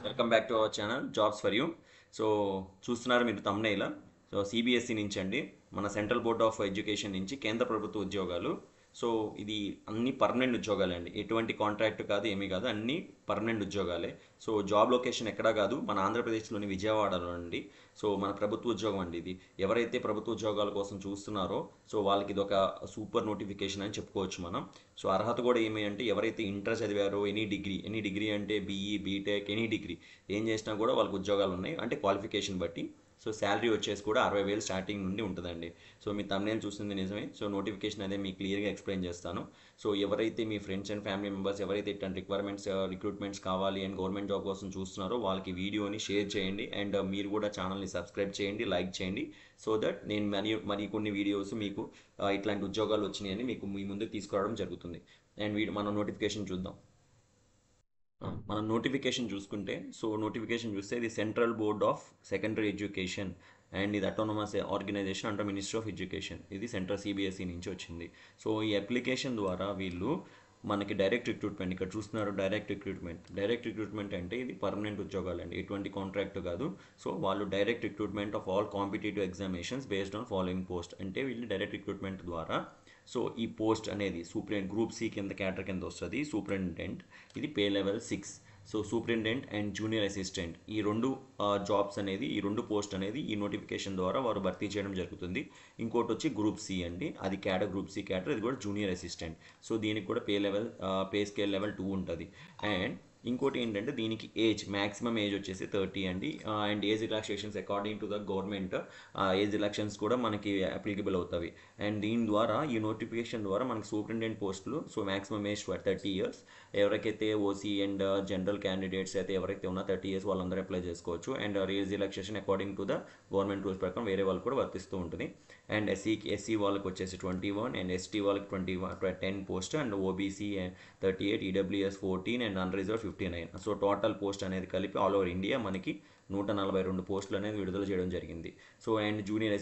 Welcome back to our channel jobs for you. So చూస్తున్నారు మీరు thumbnail. So CBSE నుంచి అండి, మన సెంట్రల్ బోర్డ్ ఆఫ్ ఎడ్యుకేషన్ నుంచి కేంద్ర ప్రభుత్వ ఉద్యోగాలు. సో ఇది అన్ని పర్మనెంట్ ఉద్యోగాలే అండి, ఎటువంటి కాంట్రాక్ట్ కాదు, ఏమీ కాదు, అన్ని పర్మనెంట్ ఉద్యోగాలే. సో జాబ్ లొకేషన్ ఎక్కడా కాదు, మన ఆంధ్రప్రదేశ్లోని విజయవాడలో అండి. సో మన ప్రభుత్వ ఉద్యోగం అండి ఇది. ఎవరైతే ప్రభుత్వ ఉద్యోగాల కోసం చూస్తున్నారో సో వాళ్ళకి ఇది ఒక సూపర్ నోటిఫికేషన్ అని చెప్పుకోవచ్చు మనం. సో అర్హత కూడా ఏమి అంటే, ఎవరైతే ఇంటర్ చదివారో, ఎనీ డిగ్రీ అంటే బీఈ బీటెక్ ఎనీ డిగ్రీ ఏం చేసినా కూడా వాళ్ళకి ఉద్యోగాలు ఉన్నాయి, అంటే క్వాలిఫికేషన్ బట్టి. సో శాలరీ వచ్చేసి కూడా 60,000 స్టార్టింగ్ నుండి ఉంటుందండి. సో మీ thumbnail చూస్తుంది నిజమే. సో నోటిఫికేషన్ అదే మీకు క్లియర్గా ఎక్స్ప్లెయిన్ చేస్తాను. సో ఎవరైతే మీ ఫ్రెండ్స్ అండ్ ఫ్యామిలీ మెంబర్స్ ఎవరైతే ఇట్లాంటి రిక్రూట్మెంట్స్ కావాలి అండ్ గవర్నమెంట్ జాబ్ కోసం చూస్తున్నారో వాళ్ళకి వీడియోని షేర్ చేయండి, అండ్ మీరు కూడా ఛానల్ని సబ్స్క్రైబ్ చేయండి, లైక్ చేయండి. సో దట్ నేను మరి కొన్ని వీడియోస్ మీకు ఇట్లాంటి ఉద్యోగాలు వచ్చినాయని మీకు మీ ముందుకు తీసుకురావడం జరుగుతుంది. అండ్ మనం నోటిఫికేషన్ చూద్దాం. మనం నోటిఫికేషన్ చూసుకుంటే, సో నోటిఫికేషన్ చూస్తే ఇది central board of secondary education and ఇది autonomous organisation under ministry of education. ఇది సెంట్రల్ సిబిఎస్ఈ నుంచి వచ్చింది. సో ఈ అప్లికేషన్ ద్వారా వీళ్ళు మనకి డైరెక్ట్ రిక్రూట్మెంట్, ఇక్కడ చూస్తున్నారు డైరెక్ట్ రిక్రూట్మెంట్ అంటే ఇది పర్మనెంట్ ఉద్యోగాలు అండి, ఎటువంటి కాంట్రాక్ట్ కాదు. సో వాళ్ళు direct recruitment of all competitive examinations based on following post, అంటే వీళ్ళు డైరెక్ట్ రిక్రూట్మెంట్ ద్వారా. సో ఈ పోస్ట్ అనేది గ్రూప్ సి కింద క్యాటర్ కింద వస్తుంది. సూపరింటెండెంట్ ఇది pay level 6. So superintendent and junior assistant ఈ రెండు జాబ్స్ అనేది, ఈ రెండు పోస్ట్ అనేది ఈ నోటిఫికేషన్ ద్వారా వారు భర్తీ చేయడం జరుగుతుంది. ఇంకోటి వచ్చి గ్రూప్ సి అండి, అది క్యాటర్, గ్రూప్ సి క్యాటర్, ఇది కూడా జూనియర్ అసిస్టెంట్. సో దీనికి కూడా పే స్కేల్ లెవెల్ 2 ఉంటుంది. అండ్ ఇంకోటి ఏంటంటే దీనికి మ్యాక్సిమం ఏజ్ వచ్చేసి 30 అండి. And age relaxations according to the government age relaxations కూడా మనకి అప్లికబుల్ అవుతాయి. అండ్ దీని ద్వారా, ఈ నోటిఫికేషన్ ద్వారా మనకి సూపరింటెండెంట్ పోస్టులు, సో మ్యాక్సిమం ఏజ్ 30 years. ఎవరికైతే ఓసీ అండ్ జనరల్ క్యాండిడేట్స్ అయితే ఎవరైతే ఉన్నా 30 years వాళ్ళందరూ అప్లై చేసుకోవచ్చు. And age relaxation according to the government rules ప్రకారం వేరే వాళ్ళు కూడా వర్తిస్తూ ఉంటుంది. అండ్ ఎస్సీ వాళ్ళకి వచ్చేసి 21 అండ్ ఎస్టీ వాళ్ళకి 10 post, and OBC 38, EWS 14 and unreserved 59. So total post అనేది కలిపి ఆల్ ఓవర్ ఇండియా మనకి 142 పోస్టులు అనేది విడుదల చేయడం జరిగింది. సో అండ్ జూనియర్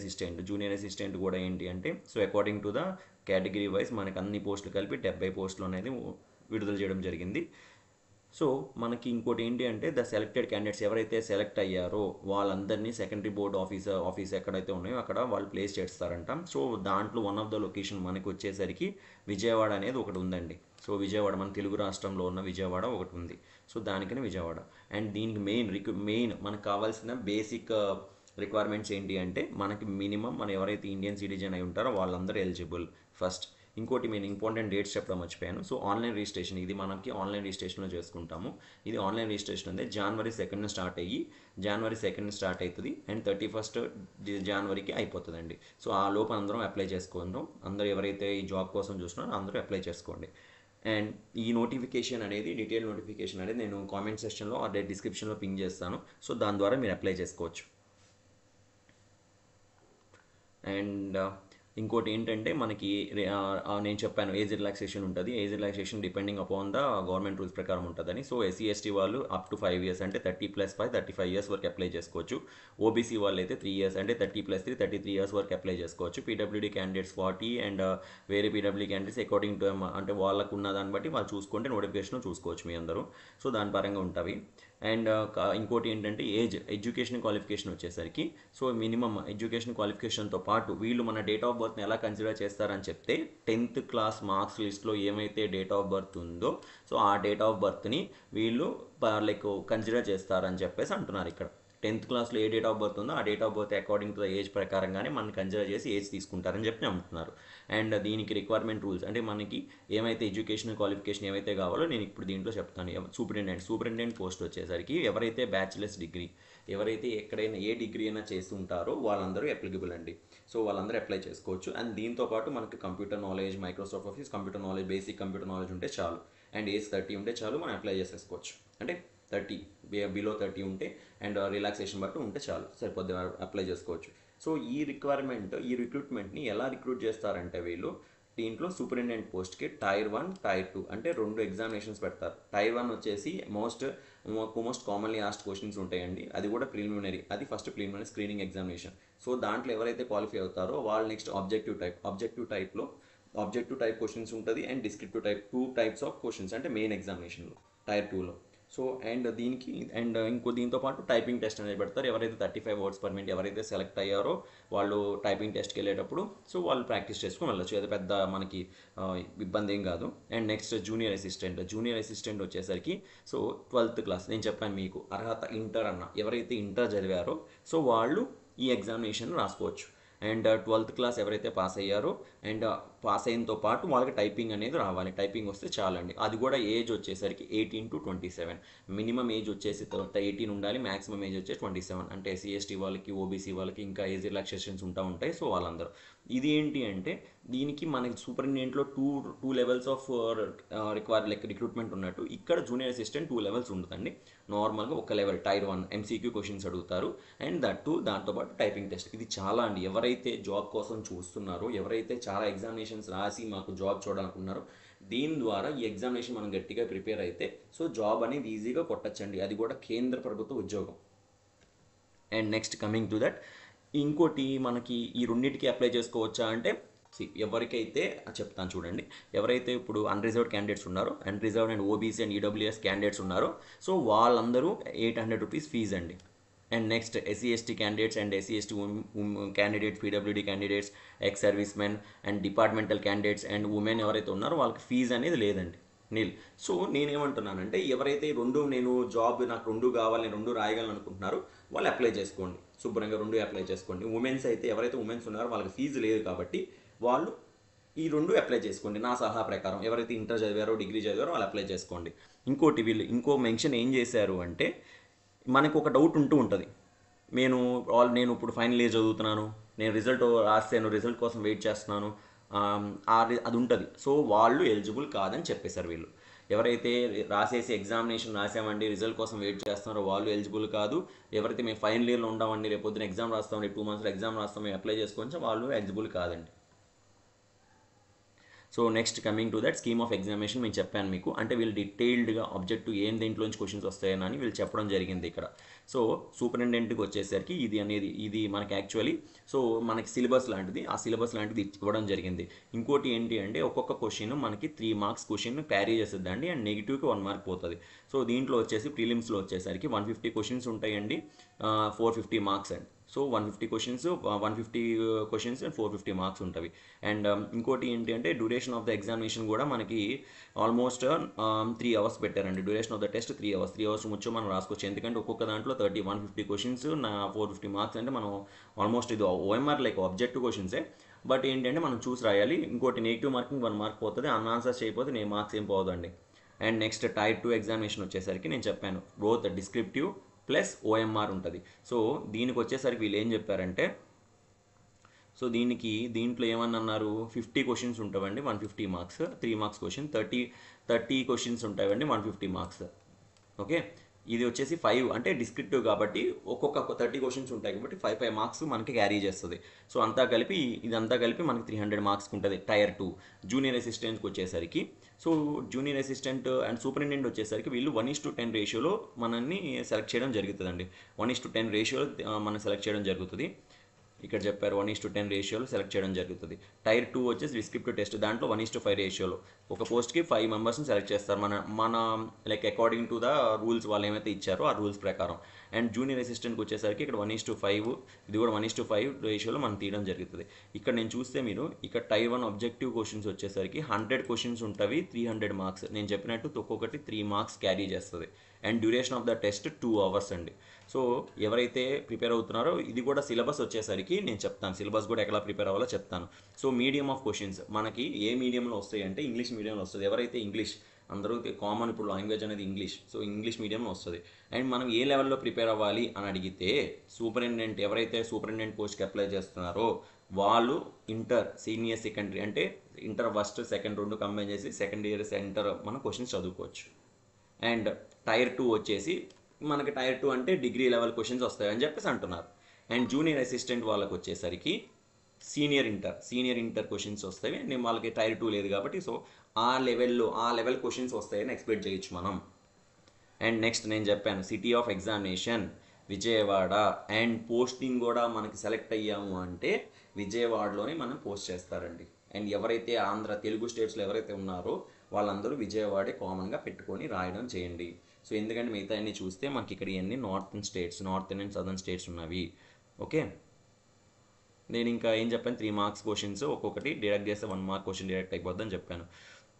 అసిస్టెంట్ కూడా ఏంటి అంటే, so according to the category wise మనకి అన్ని పోస్టులు కలిపి 70 పోస్టులు అనేది విడుదల చేయడం జరిగింది. సో మనకి ఇంకోటి ఏంటి అంటే, ద సెలెక్టెడ్ క్యాండిడేట్స్ ఎవరైతే సెలెక్ట్ అయ్యారో వాళ్ళందరినీ సెకండరీ బోర్డ్ ఆఫీస్ ఎక్కడైతే ఉన్నాయో అక్కడ వాళ్ళు ప్లేస్ చేస్తారంట. సో దాంట్లో వన్ ఆఫ్ ద లొకేషన్ మనకి వచ్చేసరికి విజయవాడ అనేది ఒకటి ఉందండి. సో విజయవాడ మన తెలుగు రాష్ట్రంలో ఉన్న విజయవాడ ఒకటి ఉంది. సో దానికని విజయవాడ. అండ్ దీనికి మెయిన్ మనకు కావాల్సిన బేసిక్ రిక్వైర్మెంట్స్ ఏంటి అంటే, మనకి మినిమం మన ఎవరైతే ఇండియన్ సిటిజన్ అయి ఉంటారో వాళ్ళందరూ ఎలిజిబుల్ ఫస్ట్. ఇంకోటి నేను ఇంపార్టెంట్ డేట్స్ చెప్పడం మర్చిపోయాను. సో ఆన్లైన్ రిజిస్ట్రేషన్, ఇది మనకి ఆన్లైన్ రిజిస్ట్రేషన్లో చేసుకుంటాము. ఇది ఆన్లైన్ రిజిస్ట్రేషన్ అంటే జనవరి 2nd స్టార్ట్ అవుతుంది అండ్ 31st జనవరికి అయిపోతుందండి. సో ఆ లోపు అందరం అప్లై చేసుకుందాం. అందరూ ఎవరైతే ఈ జాబ్ కోసం చూస్తున్నారో అందరూ అప్లై చేసుకోండి. అండ్ ఈ నోటిఫికేషన్ అనేది, డీటెయిల్ నోటిఫికేషన్ అనేది నేను కామెంట్ సెక్షన్లో అదే డిస్క్రిప్షన్లో పింగ్ చేస్తాను. సో దాని ద్వారా మీరు అప్లై చేసుకోవచ్చు. అండ్ ఇంకోటి ఏంటంటే మనకి నేను చెప్పాను ఏజ్ రిలాక్సేషన్ ఉంటుంది. Age relaxation depending upon the government rules ప్రకారం ఉంటుందని. సో ఎస్సీ ఎస్టీ వాళ్ళు అప్ టు 5 years అంటే 30+5 35 years వరకు అప్లై చేసుకోవచ్చు. ఓబీసీ వాళ్ళు అయితే 3 years అంటే 30+3 33 years వరకు అప్లై చేసుకోవచ్చు. పీడబ్ల్యూడీ క్యాండిడేట్స్ 40 అండ్ వేరే పీడబ్ల్యూడీ క్యాండిడేట్స్ అకార్డింగ్ టు అంటే వాళ్ళకు ఉన్న దాన్ని బట్టి వాళ్ళు చూసుకుంటే నోటిఫికేషన్ చూసుకోవచ్చు మీ అందరూ. సో దాని పరంగా ఉంటుంది. అండ్ ఇంకోటి ఏంటంటే ఎడ్యుకేషన్ క్వాలిఫికేషన్ వచ్చేసరికి, సో మినిమం ఎడ్యుకేషన్ క్వాలిఫికేషన్తో పాటు వీళ్ళు మన డేట్ ఆఫ్ బర్త్ని ఎలా కన్సిడర్ చేస్తారని చెప్తే, 10th class మార్క్స్ లిస్ట్లో ఏమైతే డేట్ ఆఫ్ బర్త్ ఉందో సో ఆ డేట్ ఆఫ్ బర్త్ని వీళ్ళు కన్సిడర్ చేస్తారని చెప్పేసి అంటున్నారు ఇక్కడ. 10th classలో ఏ డేట్ ఆఫ్ బర్త్ ఉందో ఆ date of birth according to the age ప్రకారంగానే మనం కన్సిడర్ చేసి ఏజ్ తీసుకుంటారని చెప్పి అంటున్నారు. అండ్ దీనికి రిక్వైర్మెంట్ రూల్స్ అంటే మనకి ఏమైతే ఎడ్యుకేషన్ క్వాలిఫికేషన్ ఏమైతే కావాలో నేను ఇప్పుడు దీంట్లో చెప్తాను. సూపరింటెండెంట్ పోస్ట్ వచ్చేసరికి ఎవరైతే బ్యాచిలర్స్ డిగ్రీ, ఎవరైతే ఎక్కడైనా ఏ డిగ్రీ అయినా చేస్తుంటారో వాళ్ళందరూ అప్లికబుల్ అండి. సో వాళ్ళందరూ అప్లై చేసుకోవచ్చు. అండ్ దీంతోపాటు మనకి computer knowledge, Microsoft office computer knowledge, basic computer knowledge ఉంటే చాలు. అండ్ ఏజ్ 30 ఉంటే చాలు, మనం అప్లై చేసేసుకోవచ్చు. అంటే 30 బిలో 30 ఉంటే అండ్ రిలాక్సేషన్ బట్టి ఉంటే చాలు, సరిపోద్ది, అప్లై చేసుకోవచ్చు. సో ఈ రిక్రూట్మెంట్ని ఎలా రిక్రూట్ చేస్తారంటే వీళ్ళు దీంట్లో సూపరింటెండెంట్ పోస్ట్కి టైర్ 1 టైర్ 2 అంటే 2 ఎగ్జామినేషన్స్ పెడతారు. టైర్ 1 వచ్చేసి మోస్ట్ కామన్లీ ఆస్క్డ్ క్వశ్చన్స్ ఉంటాయండి, అది కూడా ప్రిలిమినరీ, అది first preliminary screening examination. So దాంట్లో ఎవరైతే క్వాలిఫై అవుతారో వాళ్ళు నెక్స్ట్ ఆబ్జెక్టివ్ టైప్ క్వశ్చన్స్ ఉంటుంది and descriptive type, 2 types of questions అంటే మెయిన్ ఎగ్జామినేషన్లో టైర్ 2లో. సో అండ్ దీనికి అండ్ ఇంకో దీంతో పాటు టైపింగ్ టెస్ట్ అనేది పెడతారు. ఎవరైతే 35 వర్డ్స్ పర్ మినిట్ ఎవరైతే సెలెక్ట్ అయ్యారో వాళ్ళు టైపింగ్ టెస్ట్కి వెళ్ళేటప్పుడు సో వాళ్ళు ప్రాక్టీస్ చేసుకుని వెళ్ళొచ్చు. అది పెద్ద మనకి ఇబ్బంది ఏం కాదు. అండ్ నెక్స్ట్ జూనియర్ అసిస్టెంట్ వచ్చేసరికి సో 12th క్లాస్ నేను చెప్పాను మీకు అర్హత ఇంటర్ అన్న, ఎవరైతే ఇంటర్ చదివారో సో వాళ్ళు ఈ ఎగ్జామినేషన్ రాసుకోవచ్చు. అండ్ 12th క్లాస్ ఎవరైతే పాస్ అయ్యారో అండ్ పాస్ అయినతో పాటు వాళ్ళకి టైపింగ్ అనేది రావాలి. టైపింగ్ వస్తే చాలండి. అది కూడా ఏజ్ వచ్చేసరికి 18 to 27. మినిమం ఏజ్ వచ్చేసి 18 ఉండాలి, మ్యాక్సిమం ఏజ్ వచ్చేసి 27. అంటే ఎస్సీ ఎస్టీ వాళ్ళకి, ఓబీసీ వాళ్ళకి ఇంకా ఏజ్ రిలాక్సేషన్స్ ఉంటాయి. సో వాళ్ళందరూ ఇది ఏంటి అంటే దీనికి మనకి సూపరింటెండెంట్లో టూ లెవెల్స్ ఆఫ్ రిక్రూట్మెంట్ ఉన్నట్టు ఇక్కడ జూనియర్ అసిస్టెంట్ 2 లెవెల్స్ ఉంటుందండి. నార్మల్గా ఒక లెవెల్ టైర్ 1 MCQ క్వశ్చన్స్ అడుగుతారు అండ్ దాంతోపాటు టైపింగ్ టెస్ట్. ఇది చాలా అండి. ఎవరైతే జాబ్ కోసం చూస్తున్నారో, ఎవరైతే చాలా ఎగ్జామినేషన్స్ రాసి మాకు జాబ్ చూడాలనుకున్నారో దీని ద్వారా ఈ ఎగ్జామినేషన్ మనం గట్టిగా ప్రిపేర్ అయితే సో జాబ్ అనేది ఈజీగా కొట్టచ్చండి. అది కూడా కేంద్ర ప్రభుత్వ ఉద్యోగం. And next coming to that ఇంకోటి మనకి ఈ రెండింటికి అప్లై చేసుకోవచ్చా అంటే ఎవరికైతే చెప్తాను చూడండి. ఎవరైతే ఇప్పుడు అన్రిజర్వ్డ్ క్యాండిడేట్స్ ఉన్నారో, unreserved and OBC and EWS candidates ఉన్నారో సో వాళ్ళందరూ 800 రూపీస్ ఫీజ్ అండి. And next SC ST candidates and SC ST candidates, PWD candidates, ex service men and departmental candidates and women ఎవరైతే ఉన్నారో వాళ్ళకి ఫీజు అనేది లేదండి, Neel. So నేనేమంటున్నానంటే ఎవరైతే నేను జాబ్ నాకు 2 కావాలి, నేను 2 రాయగలను అనుకుంటున్నారో వాళ్ళు అప్లై చేసుకోండి. శుభ్రంగా 2 అప్లై చేసుకోండి. ఉమెన్స్ అయితే ఎవరైతే ఉమెన్స్ ఉన్నారో వాళ్ళకి ఫీజు లేదు కాబట్టి వాళ్ళు ఈ 2 అప్లై చేసుకోండి. నా సలహా ప్రకారం ఎవరైతే ఇంటర్ చదివారో, డిగ్రీ చదివారో వాళ్ళు అప్లై చేసుకోండి. ఇంకోటి వీళ్ళు ఇంకో మెన్షన్ ఏం చేశారు అంటే మనకు ఒక డౌట్ ఉంటుంది. నేను ఇప్పుడు ఫైనల్ ఇయర్ చదువుతున్నాను, నేను రిజల్ట్ రాస్తాను, రిజల్ట్ కోసం వెయిట్ చేస్తున్నాను, అది ఉంటుంది. సో వాళ్ళు ఎలిజిబుల్ కాదని చెప్పేశారు వీళ్ళు. ఎవరైతే రాసేసి ఎగ్జామినేషన్ రాసామండి, రిజల్ట్ కోసం వెయిట్ చేస్తున్నారో వాళ్ళు ఎలిజిబుల్ కాదు. ఎవరైతే మేము ఫైనల్ ఇయర్లో ఉంటామండి, రేపు పొద్దున ఎగ్జామ్ రాస్తామండి, 2 monthsలో ఎగ్జామ్ రాస్తాం, మేము అప్లై చేసుకోవచ్చు, వాళ్ళు ఎలిజిబుల్ కాదండి. So next coming to that scheme of examination నేను చెప్పాను మీకు. అంటే వీళ్ళు డీటెయిల్డ్గా ఆబ్జెక్టివ్ ఏం దేంట్లోంచి క్వశ్చన్స్ వస్తాయని వీళ్ళు చెప్పడం జరిగింది ఇక్కడ. సో సూపరింటెండెంట్కి వచ్చేసరికి ఇది మనకి యాక్చువల్లీ సో మనకి సిలబస్ లాంటిది, ఆ సిలబస్ లాంటిది ఇవ్వడం జరిగింది. ఇంకోటి ఏంటి అంటే ఒక్కొక్క క్వశ్చన్ మనకి 3 marks క్వశ్చన్ క్యారీ చేస్తుందండి అండ్ నెగిటివ్కి 1 mark పోతుంది. సో దీంట్లో వచ్చేసి ప్రిలిమ్స్లో వచ్చేసరికి 150 క్వశ్చన్స్ ఉంటాయండి, 450 marks అండి. సో 150 క్వశ్చన్స్ అండ్ 450 marks ఉంటుంది. అండ్ ఇంకోటి ఏంటి అంటే డ్యూరేషన్ ఆఫ్ ద ఎగ్జామినేషన్ కూడా మనకి ఆల్మోస్ట్ 3 hours పెట్టారండి. Duration of the test 3 hours. 3 hours ముచ్చో మనం రాసుకోవచ్చు. ఎందుకంటే ఒక్కొక్క దాంట్లో 150 క్వశ్చన్స్ 450 marks అంటే మనం ఆల్మోస్ట్ ఇది OMR లైక్ ఆబ్జెక్టివ్ క్వశ్చన్సే, బట్ ఏంటంటే మనం చూసి రాయాలి. ఇంకోటి నెగిటివ్ మార్కింగ్ 1 mark పోతుంది, ఆన్సర్స్ చేయకపోతే మార్క్స్ ఏం పోదండి. అండ్ నెక్స్ట్ టైర్ 2 ఎగ్జామినేషన్ వచ్చేసరికి నేను చెప్పాను బోత్ డిస్క్రిప్టివ్ ప్లస్ OMR ఉంటుంది. సో దీనికి వచ్చేసరికి వీళ్ళు ఏం చెప్పారంటే సో దీంట్లో ఏమన్నా అన్నారు 50 క్వశ్చన్స్ ఉంటాయండి, 150 marks, 3 marks క్వశ్చన్, 30 క్వశ్చన్స్ ఉంటాయండి, 150 marks. ఓకే, ఇది వచ్చేసి 5 అంటే డిస్క్రిప్టివ్ కాబట్టి ఒక్కొక్క 30 క్వశ్చన్స్ ఉంటాయి కాబట్టి 5 marks మనకి క్యారీ చేస్తుంది. సో ఇదంతా కలిపి మనకి 300 marks ఉంటుంది టైర్ 2. జూనియర్ అసిస్టెంట్కి వచ్చేసరికి so junior assistant and superintendent వచ్చేసరికి వీళ్ళు 1:10 రేషియోలో మనల్ని సెలెక్ట్ చేయడం జరుగుతుందండి. 1:10 రేషియోలో మనం సెలెక్ట్ చేయడం జరుగుతుంది. ఇక్కడ చెప్పారు 1:10 రేషియోలో సెలెక్ట్ చేయడం జరుగుతుంది. టైర్ 2 వచ్చేసి డిస్క్రిప్టివ్ టెస్ట్, దాంట్లో 1:5 రేషియోలో ఒక పోస్ట్కి 5 మెంబర్స్ని సెలెక్ట్ చేస్తారు మన like according to the rules వాళ్ళు ఏమైతే ఇచ్చారో ఆ రూల్స్ ప్రకారం. అండ్ జూనియర్ అసిస్టెంట్కి వచ్చేసరికి ఇక్కడ 1:5, ఇది కూడా 1:5 రేషియోలో మనం తీయడం జరుగుతుంది. ఇక్కడ నేను చూస్తే మీరు ఇక్కడ టైర్ 1 ఆబ్జెక్టివ్ క్వశ్చన్స్ వచ్చేసరికి 100 క్వశ్చన్స్ ఉంటాయి, 300 marks. నేను చెప్పినట్టు ఒక్కొక్కటి 3 marks క్యారీ చేస్తుంది. And duration of the test 2 hours అండి. సో ఎవరైతే ప్రిపేర్ అవుతున్నారో ఇది కూడా సిలబస్ వచ్చేసరికి నేను చెప్తాను, సిలబస్ కూడా ఎట్లా ప్రిపేర్ అవ్వాలో చెప్తాను. సో మీడియం ఆఫ్ క్వశ్చన్స్ మనకి ఏ మీడియంలో వస్తాయి అంటే ఇంగ్లీష్ మీడియంలో వస్తుంది. ఎవరైతే ఇంగ్లీష్ అందరూ కామన్ ఇప్పుడు లాంగ్వేజ్ అనేది ఇంగ్లీష్, సో ఇంగ్లీష్ మీడియంలో వస్తుంది. అండ్ మనం ఏ లెవెల్లో ప్రిపేర్ అవ్వాలి అని అడిగితే ఎవరైతే సూపరింటెండెంట్ పోస్ట్కి అప్లై చేస్తున్నారో వాళ్ళు ఇంటర్ సీనియర్ సెకండరీ అంటే ఇంటర్ ఫస్ట్ సెకండ్ 2 కంబైన్ చేసి సెకండ్ ఇయర్ ఇంటర్ మనం క్వశ్చన్స్ చదువుకోవచ్చు. అండ్ టైర్ 2 వచ్చేసి మనకి టైర్ 2 అంటే డిగ్రీ లెవెల్ క్వశ్చన్స్ వస్తాయని చెప్పేసి అంటున్నారు. అండ్ జూనియర్ అసిస్టెంట్ వాళ్ళకి వచ్చేసరికి సీనియర్ ఇంటర్ క్వశ్చన్స్ వస్తాయి. నేను వాళ్ళకి టైర్ 2 లేదు కాబట్టి సో ఆ లెవెల్ క్వశ్చన్స్ వస్తాయని ఎక్స్పెక్ట్ చేయొచ్చు మనం. అండ్ నెక్స్ట్ నేను చెప్పాను city of examination Vijayawada. And posting కూడా మనకి సెలెక్ట్ అయ్యాము అంటే విజయవాడలోనే మనం పోస్ట్ చేస్తారండి. అండ్ ఎవరైతే తెలుగు స్టేట్స్లో ఎవరైతే ఉన్నారో వాళ్ళందరూ విజయవాడే కామన్గా పెట్టుకొని రాయడం చేయండి. సో ఎందుకంటే మిగతా అన్ని చూస్తే మనకి ఇక్కడ ఇవన్నీ నార్థన్ అండ్ సదర్న్ స్టేట్స్ ఉన్నవి. ఓకే, నేను ఇంకా ఏం చెప్పాను, 3 మార్క్స్ క్వశ్చన్స్ ఒక్కొక్కటి డిడక్ట్ చేస్తే 1 మార్క్ క్వశ్చన్ డిడక్ట్ అయిపోద్దని చెప్పాను.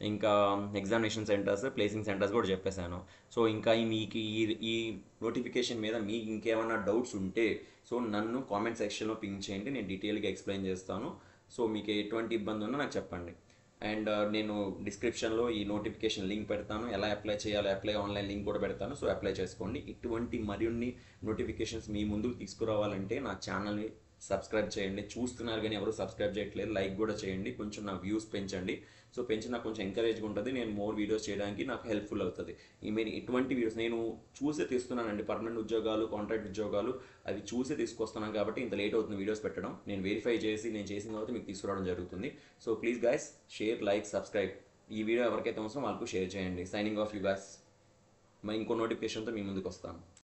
ఇంకా ఎగ్జామినేషన్ సెంటర్స్, ప్లేసింగ్ సెంటర్స్ కూడా చెప్పేశాను. సో ఇంకా మీకు ఈ నోటిఫికేషన్ మీద మీకు ఇంకేమైనా డౌట్స్ ఉంటే సో నన్ను కామెంట్ సెక్షన్లో పింక్ చేయండి, నేను డీటెయిల్గా ఎక్స్ప్లెయిన్ చేస్తాను. సో మీకు ఎటువంటి ఇబ్బంది ఉన్నా నాకు చెప్పండి. అండ్ నేను డిస్క్రిప్షన్లో ఈ నోటిఫికేషన్ లింక్ పెడతాను, ఎలా అప్లై చేయాలో అప్లై ఆన్లైన్ లింక్ కూడా పెడతాను. సో అప్లై చేసుకోండి. ఇటువంటి మరిన్ని నోటిఫికేషన్స్ మీ ముందుకు తీసుకురావాలంటే నా ఛానల్ని సబ్స్క్రైబ్ చేయండి. చూస్తున్నారు కానీ ఎవరు సబ్స్క్రైబ్ చేయట్లేదు, లైక్ కూడా చేయండి, కొంచెం నా వ్యూస్ పెంచండి. సో పెంచి నాకు కొంచెం ఎంకరేజ్గా ఉంటుంది, నేను మోర్ వీడియోస్ చేయడానికి నాకు హెల్ప్ఫుల్ అవుతుంది. మీరు ఇటువంటి వీడియోస్ నేను చూసే తీస్తున్నానండి, పర్మనెంట్ ఉద్యోగాలు, కాంట్రాక్ట్ ఉద్యోగాలు అవి చూసే తీసుకొస్తున్నాను కాబట్టి ఇంత లేట్ అవుతుంది వీడియోస్ పెట్టడం. నేను వెరిఫై చేసి నేను చేసిన తర్వాత మీకు తీసుకురావడం జరుగుతుంది. So please guys, share, like, subscribe. ఈ వీడియో ఎవరికైతే అవసరం వాళ్ళకు షేర్ చేయండి. Signing off you guys. మరి ఇంకో నోటిఫికేషన్తో మీ ముందుకు వస్తాను.